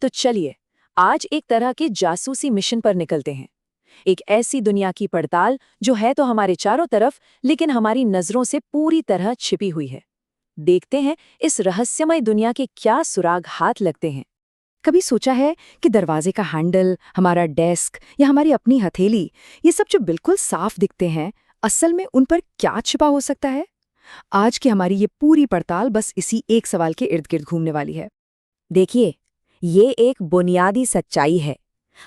तो चलिए आज एक तरह के जासूसी मिशन पर निकलते हैं। एक ऐसी दुनिया की पड़ताल जो है तो हमारे चारों तरफ, लेकिन हमारी नजरों से पूरी तरह छिपी हुई है। देखते हैं इस रहस्यमय दुनिया के क्या सुराग हाथ लगते हैं। कभी सोचा है कि दरवाजे का हैंडल, हमारा डेस्क या हमारी अपनी हथेली, ये सब जो बिल्कुल साफ दिखते हैं, असल में उन पर क्या छिपा हो सकता है? आज की हमारी ये पूरी पड़ताल बस इसी एक सवाल के इर्द गिर्द घूमने वाली है। देखिए, ये एक बुनियादी सच्चाई है।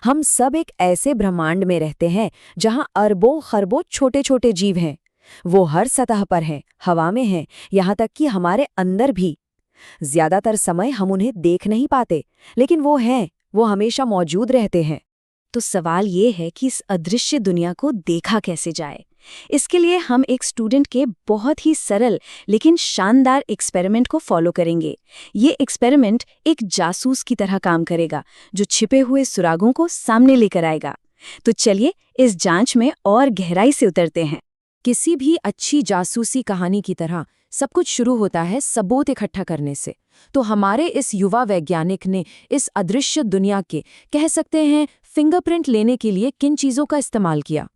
हम सब एक ऐसे ब्रह्मांड में रहते हैं जहां अरबों खरबों छोटे छोटे जीव हैं। वो हर सतह पर हैं, हवा में हैं, यहाँ तक कि हमारे अंदर भी। ज्यादातर समय हम उन्हें देख नहीं पाते, लेकिन वो हैं, वो हमेशा मौजूद रहते हैं। तो सवाल ये है कि इस अदृश्य दुनिया को देखा कैसे जाए। इसके लिए हम एक स्टूडेंट के बहुत ही सरल लेकिन शानदार एक्सपेरिमेंट को फॉलो करेंगे। ये एक्सपेरिमेंट एक जासूस की तरह काम करेगा, जो छिपे हुए सुरागों को सामने लेकर आएगा। तो चलिए इस जांच में और गहराई से उतरते हैं। किसी भी अच्छी जासूसी कहानी की तरह सब कुछ शुरू होता है सबूत इकट्ठा करने से। तो हमारे इस युवा वैज्ञानिक ने इस अदृश्य दुनिया के, कह सकते हैं, फिंगरप्रिंट लेने के लिए किन चीजों का इस्तेमाल किया?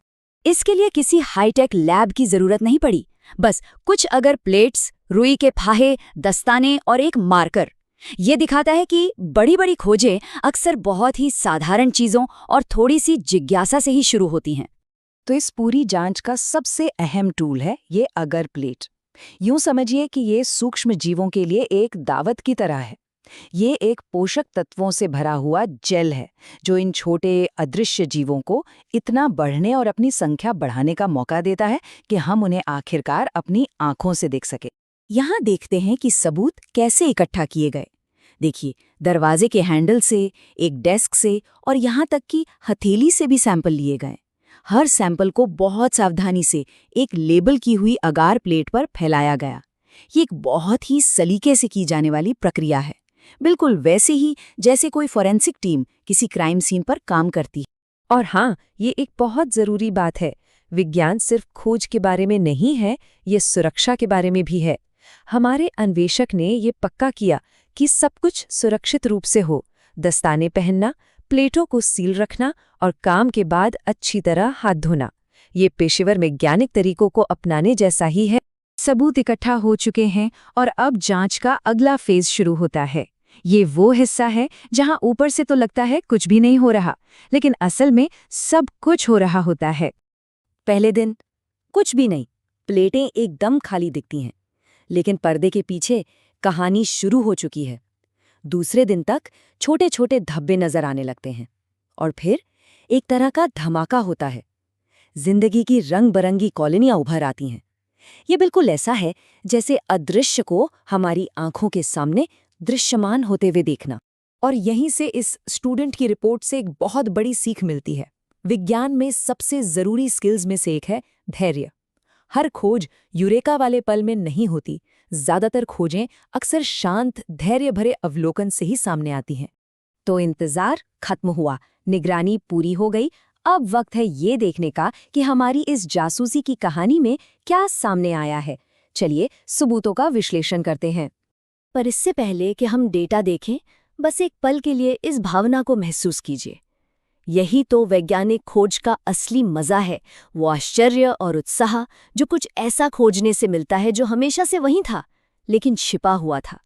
इसके लिए किसी हाईटेक लैब की जरूरत नहीं पड़ी। बस कुछ अगर प्लेट्स, रुई के फाहे, दस्ताने और एक मार्कर। ये दिखाता है कि बड़ी बड़ी खोजें अक्सर बहुत ही साधारण चीजों और थोड़ी सी जिज्ञासा से ही शुरू होती हैं। तो इस पूरी जांच का सबसे अहम टूल है ये अगर प्लेट। यूं समझिए कि ये सूक्ष्म जीवों के लिए एक दावत की तरह है। ये एक पोषक तत्वों से भरा हुआ जेल है, जो इन छोटे अदृश्य जीवों को इतना बढ़ने और अपनी संख्या बढ़ाने का मौका देता है कि हम उन्हें आखिरकार अपनी आंखों से देख सके। यहाँ देखते हैं कि सबूत कैसे इकट्ठा किए गए। देखिए, दरवाजे के हैंडल से, एक डेस्क से और यहाँ तक कि हथेली से भी सैंपल लिए गए। हर सैंपल को बहुत सावधानी से एक लेबल की हुई अगार प्लेट पर फैलाया गया। ये एक बहुत ही सलीके से की जाने वाली प्रक्रिया है, बिल्कुल वैसे ही जैसे कोई फॉरेंसिक टीम किसी क्राइम सीन पर काम करती है। और हाँ, ये एक बहुत जरूरी बात है, विज्ञान सिर्फ खोज के बारे में नहीं है, ये सुरक्षा के बारे में भी है। हमारे अन्वेषक ने ये पक्का किया कि सब कुछ सुरक्षित रूप से हो। दस्ताने पहनना, प्लेटों को सील रखना और काम के बाद अच्छी तरह हाथ धोना, ये पेशेवर वैज्ञानिक तरीकों को अपनाने जैसा ही है। सबूत इकट्ठा हो चुके हैं और अब जांच का अगला फेज शुरू होता है। ये वो हिस्सा है जहां ऊपर से तो लगता है कुछ भी नहीं हो रहा, लेकिन असल में सब कुछ हो रहा होता है। पहले दिन कुछ भी नहीं, प्लेटें एकदम खाली दिखती हैं, लेकिन पर्दे के पीछे कहानी शुरू हो चुकी है। दूसरे दिन तक छोटे छोटे धब्बे नजर आने लगते हैं और फिर एक तरह का धमाका होता है। जिंदगी की रंग बरंगी कॉलोनियां उभर आती हैं। ये बिल्कुल ऐसा है जैसे अदृश्य को हमारी आंखों के सामने दृश्यमान होते हुए देखना। और यहीं से इस स्टूडेंट की रिपोर्ट से एक बहुत बड़ी सीख मिलती है। विज्ञान में सबसे जरूरी स्किल्स में से एक है धैर्य। हर खोज यूरेका वाले पल में नहीं होती। ज्यादातर खोजें अक्सर शांत, धैर्य भरे अवलोकन से ही सामने आती हैं। तो इंतजार खत्म हुआ, निगरानी पूरी हो गई। अब वक्त है ये देखने का कि हमारी इस जासूसी की कहानी में क्या सामने आया है। चलिए सबूतों का विश्लेषण करते हैं। पर इससे पहले कि हम डेटा देखें, बस एक पल के लिए इस भावना को महसूस कीजिए। यही तो वैज्ञानिक खोज का असली मजा है, वो आश्चर्य और उत्साह जो कुछ ऐसा खोजने से मिलता है जो हमेशा से वहीं था, लेकिन छिपा हुआ था।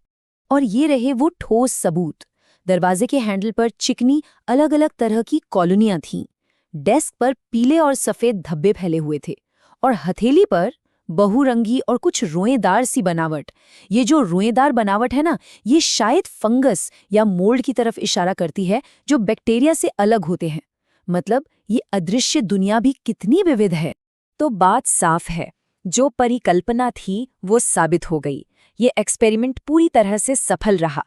और ये रहे वो ठोस सबूत। दरवाजे के हैंडल पर चिकनी अलग अलग तरह की कॉलोनियां थीं। डेस्क पर पीले और सफेद धब्बे फैले हुए थे और हथेली पर बहुरंगी और कुछ रोएदार सी बनावट। ये जो रोएदार बनावट है ना, ये शायद फंगस या मोल्ड की तरफ इशारा करती है, जो बैक्टीरिया से अलग होते हैं। मतलब ये अदृश्य दुनिया भी कितनी विविध है। तो बात साफ है, जो परिकल्पना थी वो साबित हो गई। ये एक्सपेरिमेंट पूरी तरह से सफल रहा।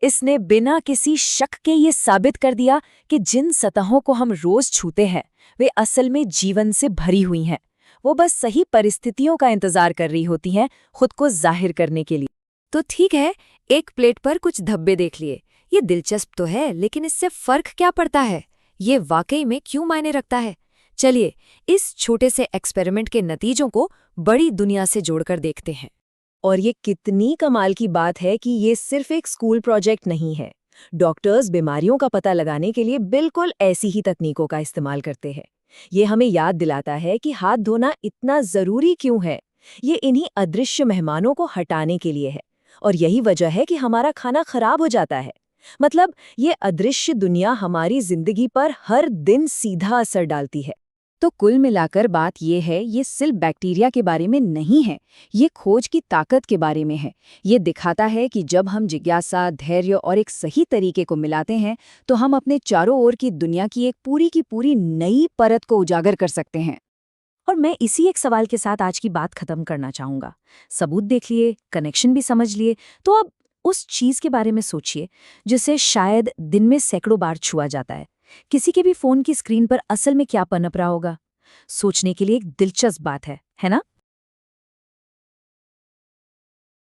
इसने बिना किसी शक के ये साबित कर दिया कि जिन सतहों को हम रोज छूते हैं वे असल में जीवन से भरी हुई हैं। वो बस सही परिस्थितियों का इंतजार कर रही होती हैं खुद को जाहिर करने के लिए। तो ठीक है, एक प्लेट पर कुछ धब्बे देख लिए, ये दिलचस्प तो है, लेकिन इससे फर्क क्या पड़ता है? ये वाकई में क्यों मायने रखता है? चलिए इस छोटे से एक्सपेरिमेंट के नतीजों को बड़ी दुनिया से जोड़कर देखते हैं। और ये कितनी कमाल की बात है कि ये सिर्फ एक स्कूल प्रोजेक्ट नहीं है। डॉक्टर्स बीमारियों का पता लगाने के लिए बिल्कुल ऐसी ही तकनीकों का इस्तेमाल करते हैं। ये हमें याद दिलाता है कि हाथ धोना इतना जरूरी क्यों है। ये इन्हीं अदृश्य मेहमानों को हटाने के लिए है। और यही वजह है कि हमारा खाना खराब हो जाता है। मतलब ये अदृश्य दुनिया हमारी जिंदगी पर हर दिन सीधा असर डालती है। तो कुल मिलाकर बात ये है, ये सिर्फ बैक्टीरिया के बारे में नहीं है, ये खोज की ताकत के बारे में है। ये दिखाता है कि जब हम जिज्ञासा, धैर्य और एक सही तरीके को मिलाते हैं तो हम अपने चारों ओर की दुनिया की एक पूरी नई परत को उजागर कर सकते हैं। और मैं इसी एक सवाल के साथ आज की बात खत्म करना चाहूंगा। सबूत देख लिए, कनेक्शन भी समझ लिए, तो अब उस चीज के बारे में सोचिए जिसे शायद दिन में सैकड़ों बार छुआ जाता है। किसी के भी फोन की स्क्रीन पर असल में क्या पनप रहा होगा? सोचने के लिए एक दिलचस्प बात है ना?